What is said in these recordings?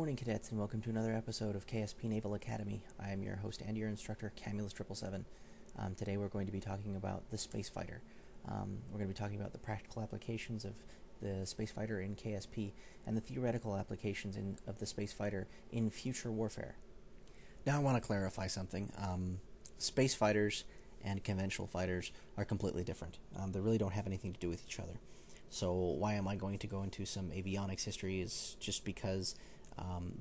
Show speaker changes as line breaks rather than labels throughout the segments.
morning, cadets, and welcome to another episode of KSP Naval Academy. I am your host and your instructor, Camulus777. Today we're going to be talking about the space fighter. We're going to be talking about the practical applications of the space fighter in KSP and the theoretical applications of the space fighter in future warfare. Now I want to clarify something. Space fighters and conventional fighters are completely different. They really don't have anything to do with each other. So why am I going to go into some avionics history is just because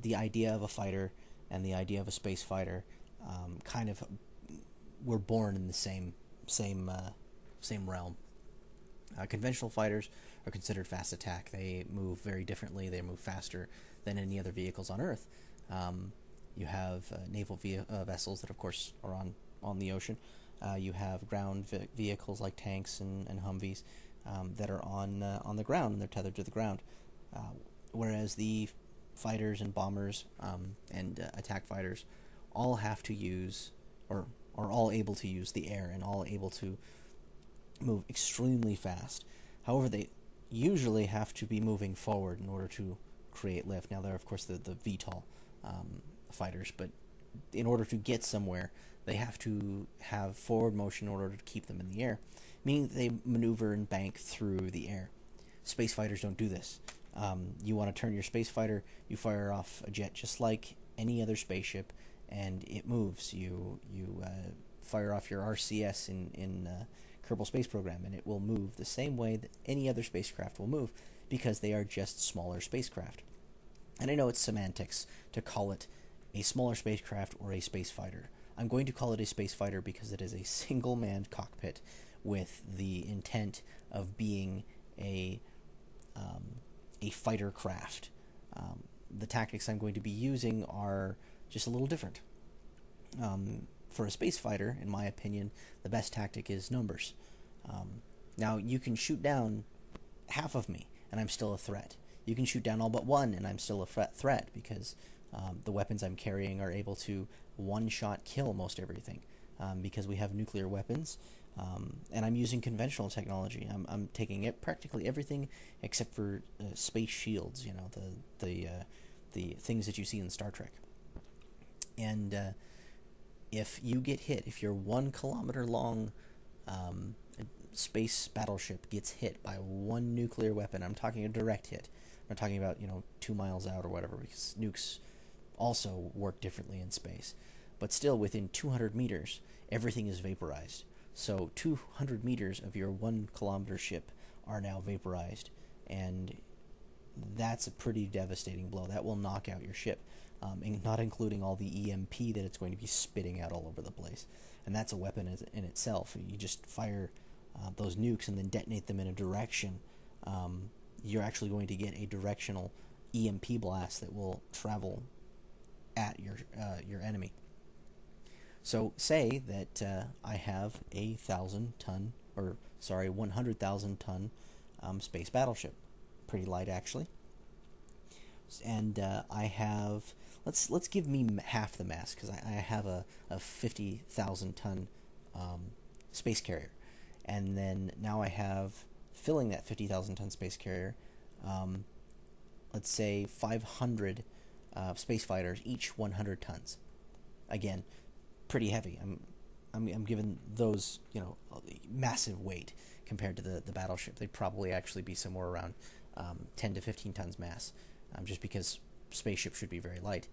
the idea of a fighter and the idea of a space fighter kind of were born in the same realm. Conventional fighters are considered fast attack. They move very differently. They move faster than any other vehicles on Earth. You have naval vessels that, of course, are on the ocean. You have ground vehicles like tanks and Humvees that are on the ground, and they're tethered to the ground. Whereas the fighters and bombers and attack fighters all have to use, or are all able to use the air and all able to move extremely fast. However, they usually have to be moving forward in order to create lift. Now, there are, of course, the VTOL fighters, but in order to get somewhere, they have to have forward motion in order to keep them in the air, meaning they maneuver and bank through the air. Space fighters don't do this. You want to turn your space fighter, you fire off a jet just like any other spaceship, and it moves. You fire off your RCS in Kerbal Space Program, and it will move the same way that any other spacecraft will move, because they are just smaller spacecraft. And I know it's semantics to call it a smaller spacecraft or a space fighter. I'm going to call it a space fighter because it is a single-manned cockpit with the intent of being a fighter craft. The tactics I'm going to be using are just a little different. For a space fighter, in my opinion, the best tactic is numbers. Now, you can shoot down half of me, and I'm still a threat. You can shoot down all but one, and I'm still a threat, because the weapons I'm carrying are able to one-shot kill most everything, because we have nuclear weapons, and I'm using conventional technology. I'm taking practically everything except for space shields, the things that you see in Star Trek. And if you get hit, if your 1 kilometer long space battleship gets hit by one nuclear weapon, I'm talking a direct hit. I'm not talking about 2 miles out or whatever, because nukes also work differently in space. But still, within 200 meters, everything is vaporized. So 200 meters of your 1 kilometer ship are now vaporized, and that's a pretty devastating blow. That will knock out your ship, not including all the EMP that it's going to be spitting out all over the place. And that's a weapon in itself. You just fire those nukes and then detonate them in a direction. You're actually going to get a directional EMP blast that will travel at your enemy. So say that I have a 100,000 ton space battleship, pretty light actually, and I have let's give me half the mass, because I have a 50,000 ton space carrier, and then now I have, filling that 50,000 ton space carrier, let's say 500 space fighters, each 100 tons. Again, pretty heavy. I'm giving those massive weight compared to the battleship. They'd probably actually be somewhere around 10 to 15 tons mass, just because spaceships should be very light.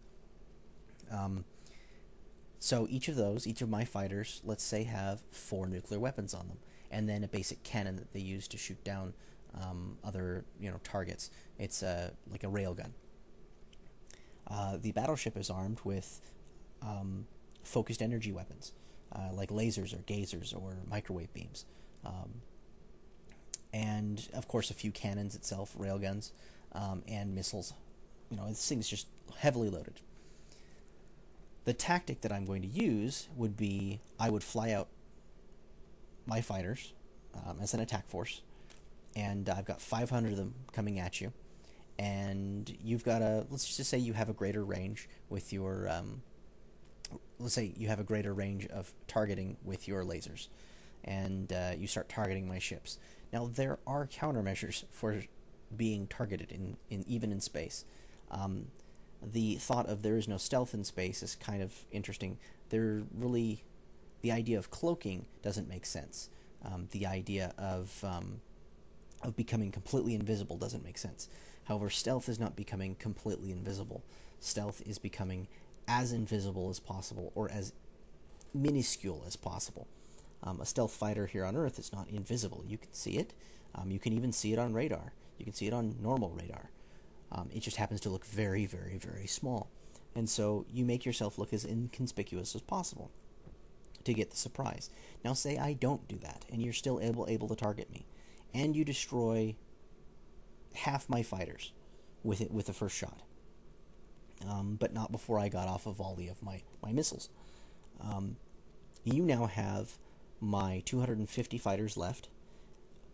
So each of my fighters, let's say, have 4 nuclear weapons on them, and then a basic cannon that they use to shoot down other targets. It's like a railgun. The battleship is armed with focused energy weapons, like lasers or gazers or microwave beams, and of course a few cannons itself, railguns, and missiles. This thing's just heavily loaded. The tactic that I'm going to use would be, I would fly out my fighters as an attack force, and I've got 500 of them coming at you, and you've got let's just say you have a greater range with your let's say you have a greater range of targeting with your lasers, and you start targeting my ships. Now, there are countermeasures for being targeted even in space. the thought of there is no stealth in space is kind of interesting. The idea of cloaking doesn't make sense. The idea of becoming completely invisible doesn't make sense. However, stealth is not becoming completely invisible. Stealth is becoming as invisible as possible, or as minuscule as possible. A stealth fighter here on Earth is not invisible. You can see it. You can even see it on radar. You can see it on normal radar. It just happens to look very, very, very small. And so you make yourself look as inconspicuous as possible to get the surprise. Now say I don't do that, and you're still able to target me, and you destroy half my fighters with the first shot, but not before I got off a volley of my missiles. You now have my 250 fighters left,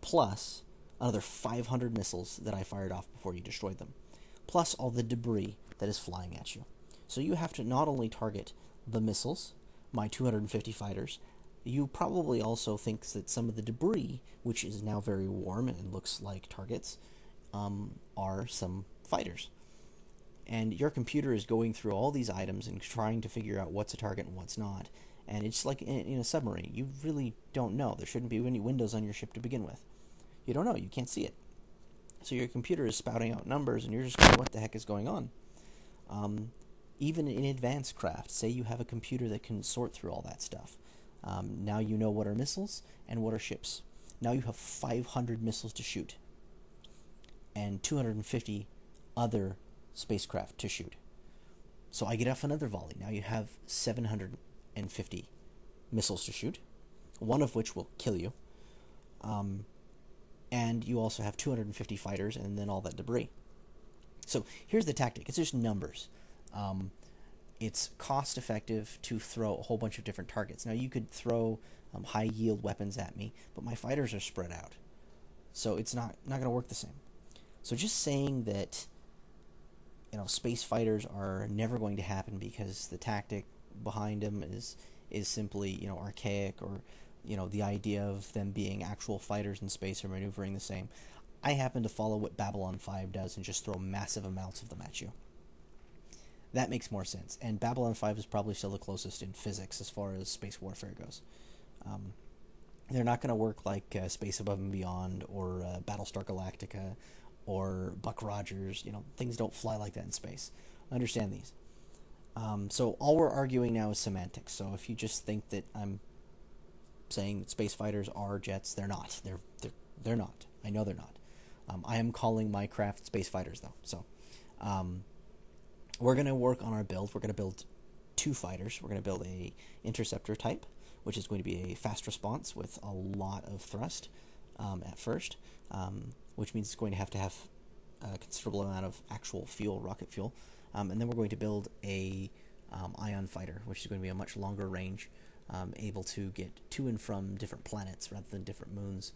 plus another 500 missiles that I fired off before you destroyed them, plus all the debris that is flying at you. So you have to not only target the missiles, my 250 fighters, you probably also think that some of the debris, which is now very warm and looks like targets, are some fighters. And your computer is going through all these items and trying to figure out what's a target and what's not. And it's like in a submarine. You really don't know. There shouldn't be any windows on your ship to begin with. You don't know. You can't see it. So your computer is spouting out numbers, and you're just going, what the heck is going on? Even in advanced craft, say you have a computer that can sort through all that stuff. Now you know what are missiles and what are ships. Now you have 500 missiles to shoot and 250 other spacecraft to shoot. So I get off another volley. Now you have 750 missiles to shoot, one of which will kill you. And you also have 250 fighters and then all that debris. So here's the tactic. It's just numbers. It's cost effective to throw a whole bunch of different targets. Now you could throw high yield weapons at me, but my fighters are spread out. So it's not going to work the same. So just saying that space fighters are never going to happen because the tactic behind them is simply archaic, or the idea of them being actual fighters in space or maneuvering the same. I happen to follow what Babylon 5 does and just throw massive amounts of them at you. That makes more sense. And Babylon 5 is probably still the closest in physics as far as space warfare goes. They're not going to work like Space Above and Beyond or Battlestar Galactica or Buck Rogers. Things don't fly like that in space. Understand these. So all we're arguing now is semantics. So if you just think that I'm saying that space fighters are jets, they're not. They're not. I know they're not. I am calling my craft space fighters, though. So we're going to work on our build. We're going to build 2 fighters. We're going to build a interceptor type, which is going to be a fast response with a lot of thrust at first, which means it's going to have a considerable amount of actual fuel, rocket fuel. And then we're going to build a ion fighter, which is going to be a much longer range, able to get to and from different planets rather than different moons.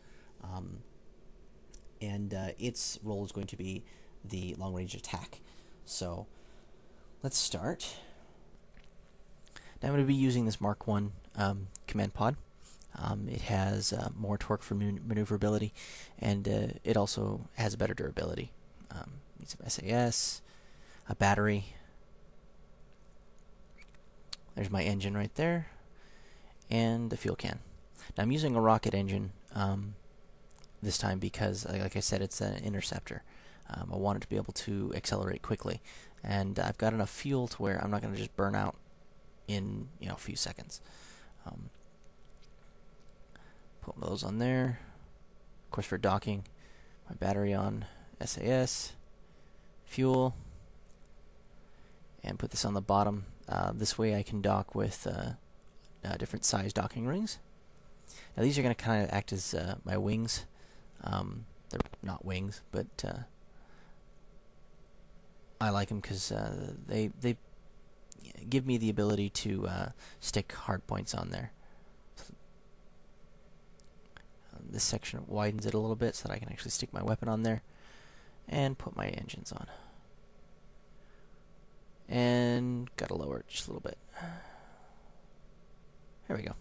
And its role is going to be the long-range attack. So let's start. Now I'm going to be using this Mark 1 command pod. It has more torque for maneuverability, and it also has better durability. Needs some SAS, a battery. There's my engine right there, and the fuel can. Now I'm using a rocket engine this time because, like I said, it's an interceptor. I want it to be able to accelerate quickly, and I've got enough fuel to where I'm not going to just burn out in a few seconds. Put those on there. Of course, for docking, my battery on SAS, fuel, and put this on the bottom. This way I can dock with different size docking rings. Now these are going to kind of act as my wings. They're not wings, but I like them because they give me the ability to stick hard points on there. This section widens it a little bit so that I can actually stick my weapon on there and put my engines on. And gotta lower it just a little bit. There we go.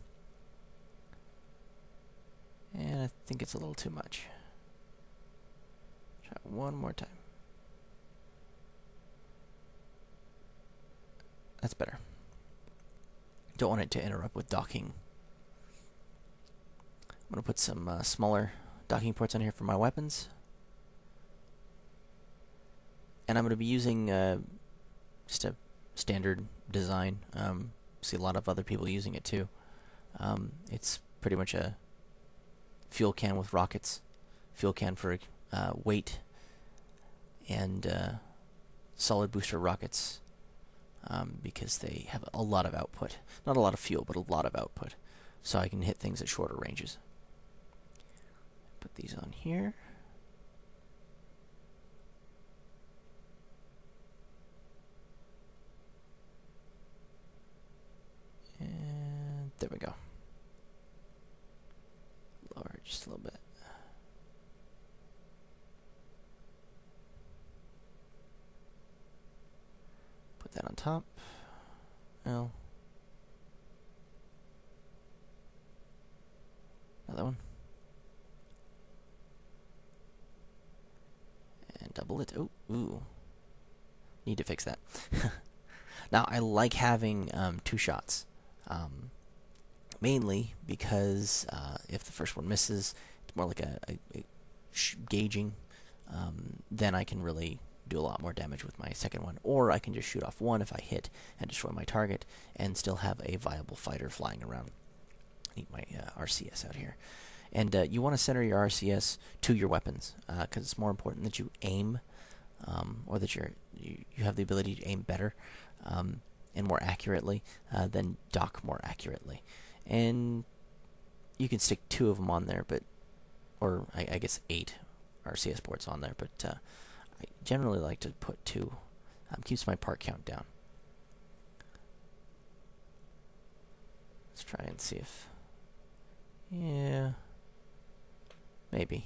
And I think it's a little too much. Try it one more time. That's better. Don't want it to interrupt with docking. I'm going to put some smaller docking ports on here for my weapons. And I'm going to be using just a standard design. See a lot of other people using it too. It's pretty much a fuel can with rockets, fuel can for weight, and solid booster rockets, because they have a lot of output. Not a lot of fuel, but a lot of output. So I can hit things at shorter ranges. Put these on here. And there we go. Lower just a little bit. Put that on top. Well, another one. And double it. Oh, ooh. Need to fix that. Now, I like having 2 shots. Mainly because if the first one misses, it's more like a gauging. Then I can really do a lot more damage with my second one. Or I can just shoot off one if I hit and destroy my target and still have a viable fighter flying around. I need my RCS out here. And you want to center your RCS to your weapons, because it's more important that you aim, or that you have the ability to aim better and more accurately than dock more accurately. And you can stick 2 of them on there, or I guess 8 RCS ports on there, but I generally like to put 2. Keeps my part count down. Let's try and see if... Yeah... Maybe.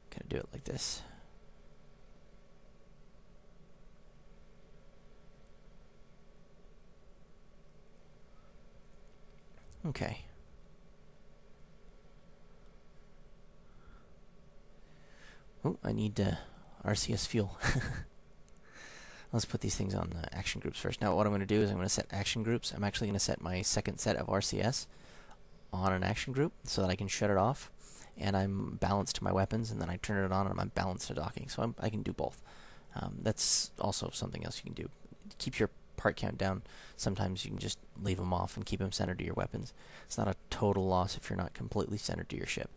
Gotta do it like this. Okay. Oh, I need RCS fuel. Let's put these things on action groups first. Now what I'm going to do is I'm going to set action groups. I'm actually going to set my second set of RCS on an action group so that I can shut it off, and I'm balanced to my weapons, and then I turn it on and I'm balanced to docking. So I can do both. That's also something else you can do. Keep your part count down. Sometimes you can just leave them off and keep them centered to your weapons. It's not a total loss if you're not completely centered to your ship.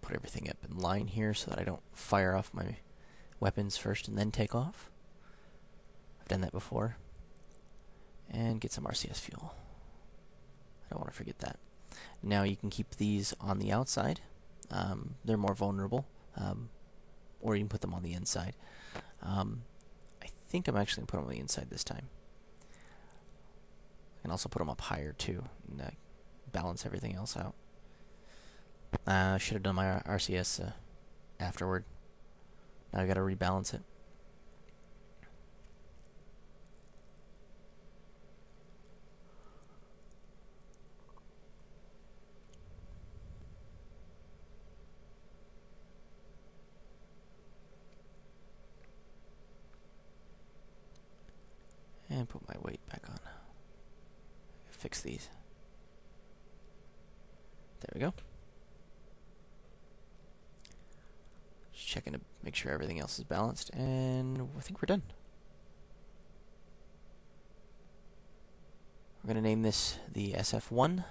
Put everything up in line here so that I don't fire off my weapons first and then take off. I've done that before. And get some RCS fuel. I don't want to forget that. Now you can keep these on the outside. They're more vulnerable. Or you can put them on the inside. I think I'm actually going to put them on the inside this time. I can also put them up higher too, and balance everything else out. I should have done my RCS afterward. Now I got to rebalance it. And put my weight back on. Fix these. There we go. Just checking to make sure everything else is balanced, and I think we're done. We're going to name this the SF1.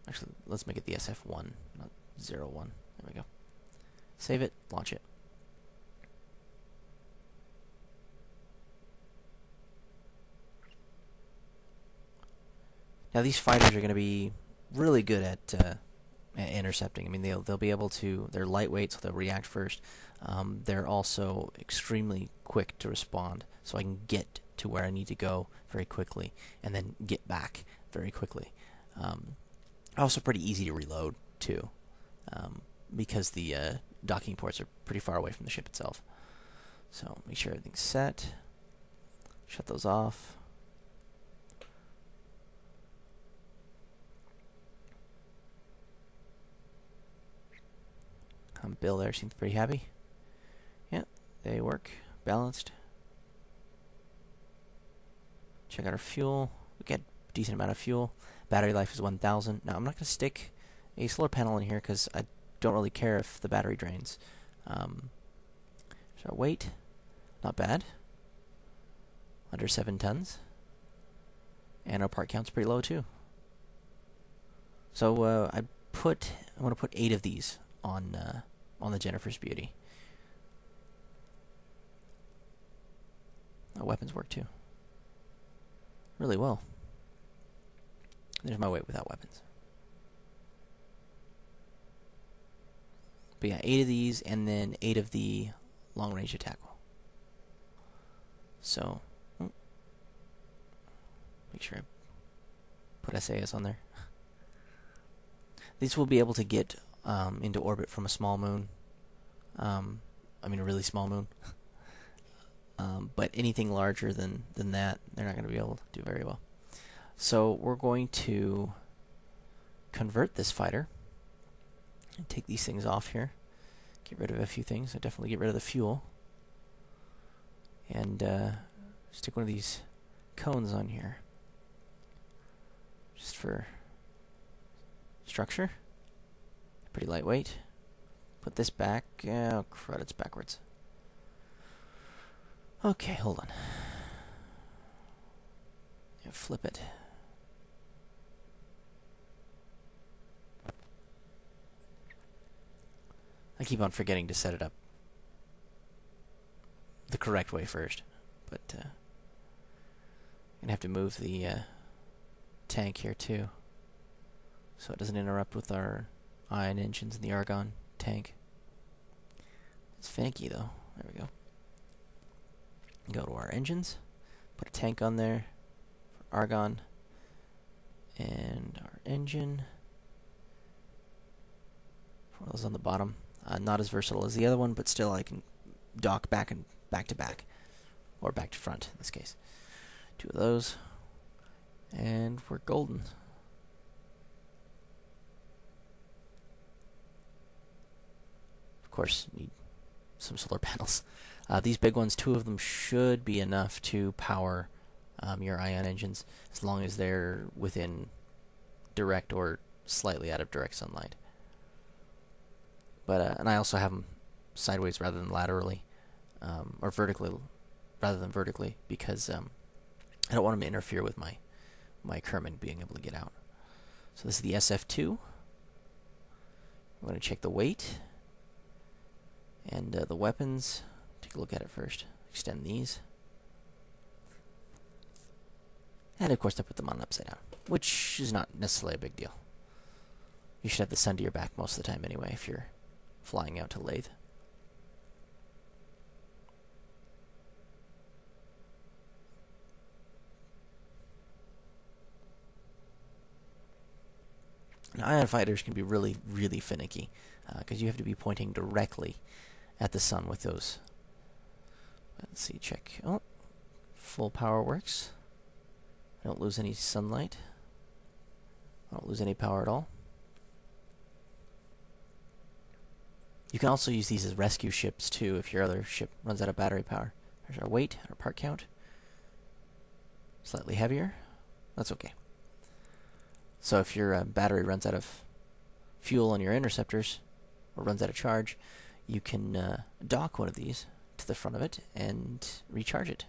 Actually, let's make it the SF1, not 01. There we go. Save it, launch it. Now these fighters are going to be really good at intercepting. I mean, they'll be able to. They're lightweight, so they'll react first. They're also extremely quick to respond, so I can get to where I need to go very quickly, and then get back very quickly. Also, pretty easy to reload too, because the docking ports are pretty far away from the ship itself. So make sure everything's set. Shut those off. Bill there seems pretty happy. Yeah, they work. Balanced. Check out our fuel. We get a decent amount of fuel. Battery life is 1,000. Now, I'm not going to stick a solar panel in here because I don't really care if the battery drains. So our weight, not bad. Under 7 tons. And our part count's pretty low too. So I want to put 8 of these on the Jennifer's Beauty. Our weapons work too. Really well. There's my weight without weapons. But yeah, 8 of these, and then 8 of the long-range attack. So, make sure I put SAS on there. These will be able to get into orbit from a small moon. I mean a really small moon. But anything larger than that, they're not going to be able to do very well. So we're going to convert this fighter and take these things off here. Get rid of a few things. I definitely get rid of the fuel. And stick one of these cones on here. Just for structure. Pretty lightweight. Put this back. Oh, crud, it's backwards. Okay, hold on. Yeah, flip it. I keep on forgetting to set it up the correct way first, but I'm gonna have to move the tank here too, so it doesn't interrupt with our ion engines in the argon tank. It's finicky though. There we go. Go to our engines, put a tank on there for argon, and our engine. One of those on the bottom. Not as versatile as the other one, but still I can dock back and back to back, or back to front in this case. 2 of those, and we're golden. Of course, need some solar panels. These big ones, 2 of them should be enough to power your ion engines, as long as they're within direct or slightly out of direct sunlight. But and I also have them sideways rather than laterally, or vertically rather than vertically, because I don't want them to interfere with my Kerman being able to get out. So this is the SF2. I'm going to check the weight and the weapons. Take a look at it first. Extend these. And of course I put them on upside down, which is not necessarily a big deal. You should have the sun to your back most of the time anyway if you're flying out to Laythe. Now, ion fighters can be really, really finicky because you have to be pointing directly at the sun with those. Let's see, check. Oh, full power works. I don't lose any sunlight. I don't lose any power at all. You can also use these as rescue ships too if your other ship runs out of battery power. There's our weight, our part count. Slightly heavier. That's okay. So if your battery runs out of fuel on your interceptors, or runs out of charge, you can dock one of these to the front of it and recharge it.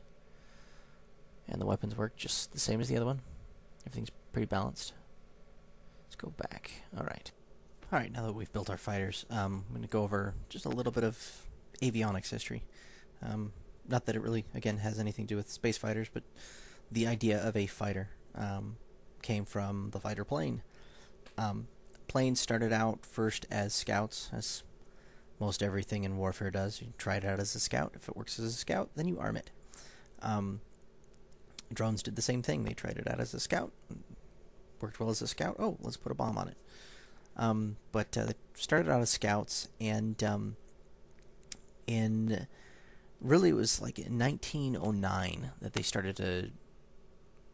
And the weapons work just the same as the other one. Everything's pretty balanced. Let's go back. Alright. Alright, now that we've built our fighters, I'm going to go over just a little bit of avionics history. Not that it really, again, has anything to do with space fighters, but the idea of a fighter came from the fighter plane. Planes started out first as scouts, as most everything in warfare does. You try it out as a scout. If it works as a scout, then you arm it. Drones did the same thing. They tried it out as a scout. Worked well as a scout. Oh, let's put a bomb on it. But they started out as scouts, and in really it was like in 1909 that they started to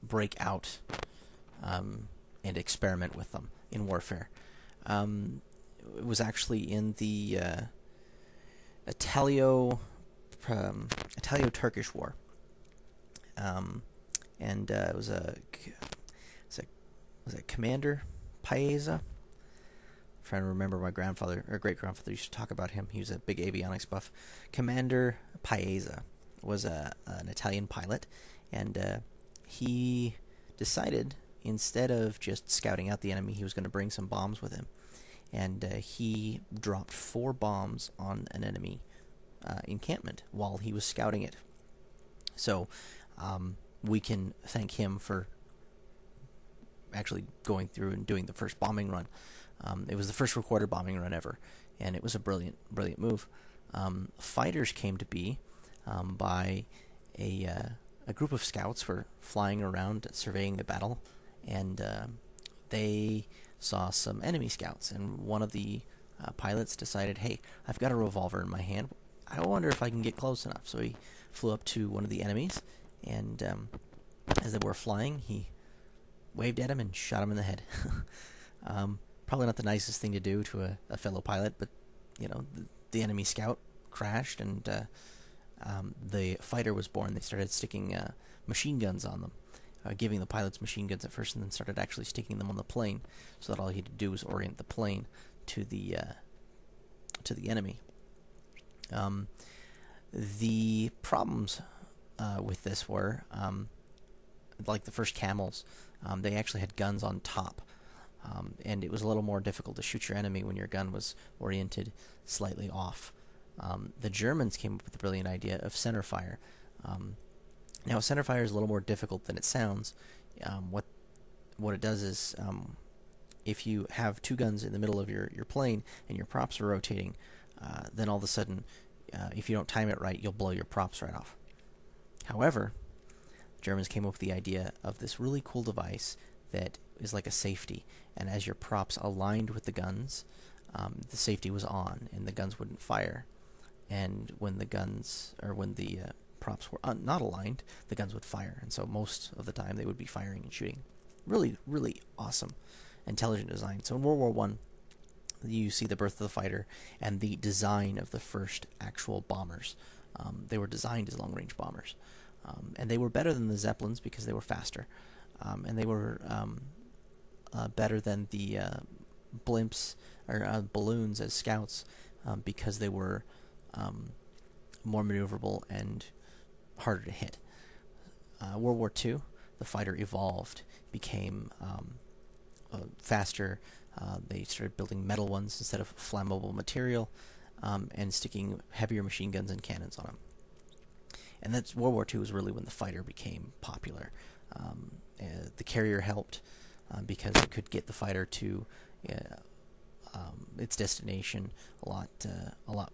break out and experiment with them in warfare. It was actually in the Italo-Turkish War, and it was a Commander Paesa. I'm trying to remember, my grandfather or great grandfather used to talk about him. He was a big avionics buff. Commander Paesa was an Italian pilot, and he decided, instead of just scouting out the enemy, he was going to bring some bombs with him. And he dropped 4 bombs on an enemy encampment while he was scouting it. So we can thank him for actually going through and doing the first bombing run. It was the first recorded bombing run ever, and it was a brilliant move. Fighters came to be by a group of scouts were flying around surveying the battle, and they saw some enemy scouts, and one of the pilots decided, hey, I've got a revolver in my hand. I wonder if I can get close enough. So he flew up to one of the enemies, and as they were flying, he waved at him and shot him in the head. Probably not the nicest thing to do to a fellow pilot, but the enemy scout crashed, and the fighter was born. They started sticking machine guns on them, giving the pilots machine guns at first, and then started actually sticking them on the plane, so that all he had to do was orient the plane to the enemy. The problems with this were, like the first camels, they actually had guns on top, and it was a little more difficult to shoot your enemy when your gun was oriented slightly off. The Germans came up with the brilliant idea of center fire. Now, center fire is a little more difficult than it sounds. What it does is, if you have 2 guns in the middle of your plane and your props are rotating, then all of a sudden, if you don't time it right, you'll blow your props right off. However, Germans came up with the idea of this really cool device that is like a safety, and as your props aligned with the guns, the safety was on, and the guns wouldn't fire. And when the props were not aligned, the guns would fire, and so most of the time they would be firing and shooting. Really, really awesome, intelligent design. So in World War I, you see the birth of the fighter and the design of the first actual bombers. They were designed as long-range bombers, and they were better than the Zeppelins because they were faster, and they were better than the blimps or balloons as scouts because they were more maneuverable and harder to hit. World War II, the fighter evolved, became faster. They started building metal ones instead of flammable material, and sticking heavier machine guns and cannons on them. And that's World War II was really when the fighter became popular. The carrier helped because it could get the fighter to its destination a lot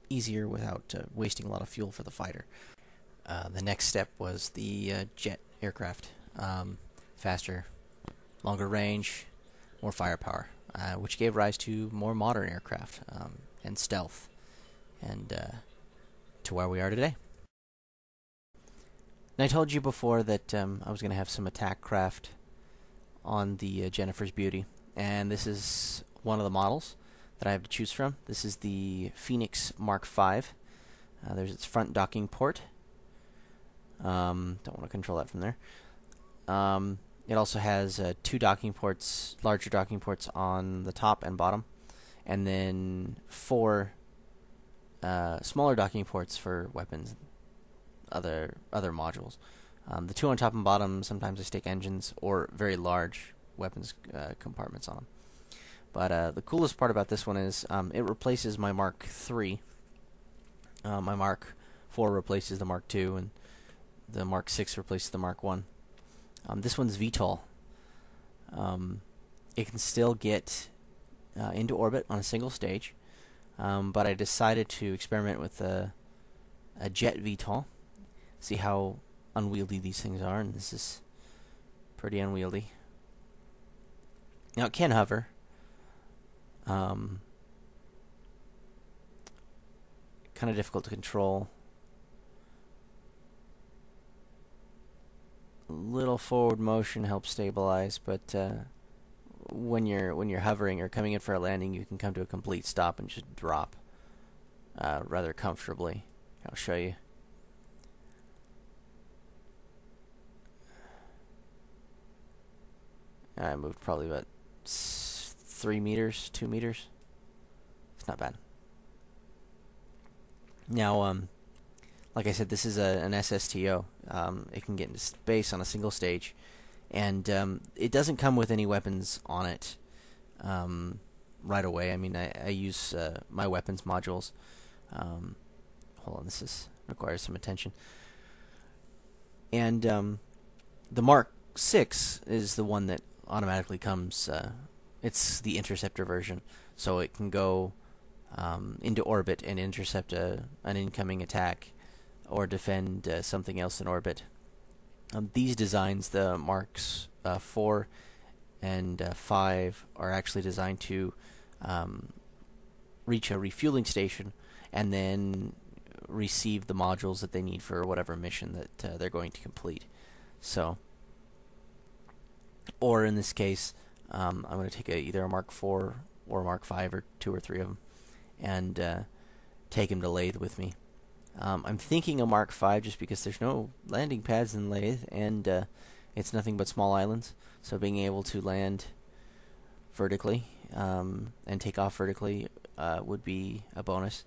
easier without wasting a lot of fuel for the fighter. The next step was the jet aircraft. Faster, longer range, more firepower, which gave rise to more modern aircraft and stealth, and to where we are today. And I told you before that I was going to have some attack craft on the Jennifer's Beauty, and this is one of the models that I have to choose from. This is the Phoenix Mark V. There's its front docking port. Don't want to control that from there. It also has 2 docking ports, larger docking ports on the top and bottom, and then 4 smaller docking ports for weapons, other modules. The 2 on top and bottom, sometimes they stick engines or very large weapons compartments on them. But the coolest part about this one is it replaces my Mark III. My Mark IV replaces the Mark II, and the Mark VI replaces the Mark I. This one's VTOL. It can still get into orbit on a single stage, but I decided to experiment with a jet VTOL, see how unwieldy these things are, and this is pretty unwieldy. Now it can hover. Kind of difficult to control. little forward motion helps stabilize, but when you're hovering or coming in for a landing, you can come to a complete stop and just drop rather comfortably. I'll show you. I moved probably about 3 meters, 2 meters. It's not bad. Now, like I said, this is an SSTO. It can get into space on a single stage, and it doesn't come with any weapons on it right away. I mean, I use my weapons modules. Hold on, this requires some attention. And the Mark 6 is the one that automatically comes. It's the interceptor version, so it can go into orbit and intercept an incoming attack or defend something else in orbit. These designs, the Marks 4 and 5, are actually designed to reach a refueling station and then receive the modules that they need for whatever mission that they're going to complete. So, or in this case, I'm going to take either a Mark 4 or a Mark 5 or 2 or 3 of them and take them to Laythe with me. I'm thinking a Mark 5 just because there's no landing pads in Laythe, and it's nothing but small islands. So being able to land vertically and take off vertically would be a bonus.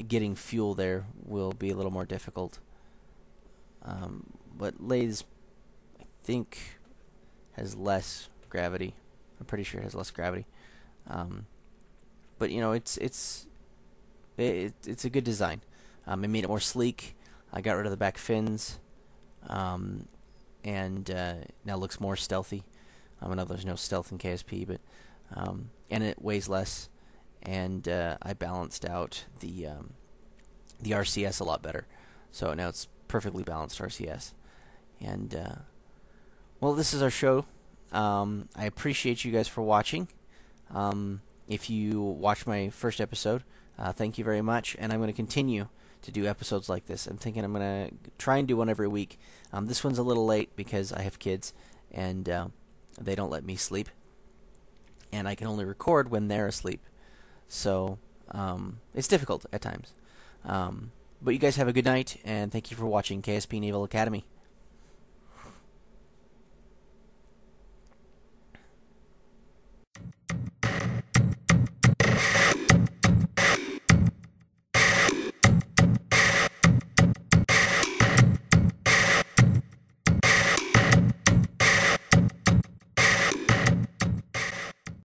Getting fuel there will be a little more difficult. But Laythe's, I think, has less gravity. I'm pretty sure it has less gravity. But you know, it's a good design. I made it more sleek. I got rid of the back fins, and now looks more stealthy. I know there's no stealth in KSP, but and it weighs less. And I balanced out the RCS a lot better, so now it's perfectly balanced RCS. And well, this is our show. I appreciate you guys for watching. If you watched my first episode, thank you very much, and I'm going to continue to do episodes like this. I'm thinking I'm going to try and do one every week. This one's a little late because I have kids, and they don't let me sleep, and I can only record when they're asleep. So it's difficult at times. But you guys have a good night, and thank you for watching KSP Naval Academy.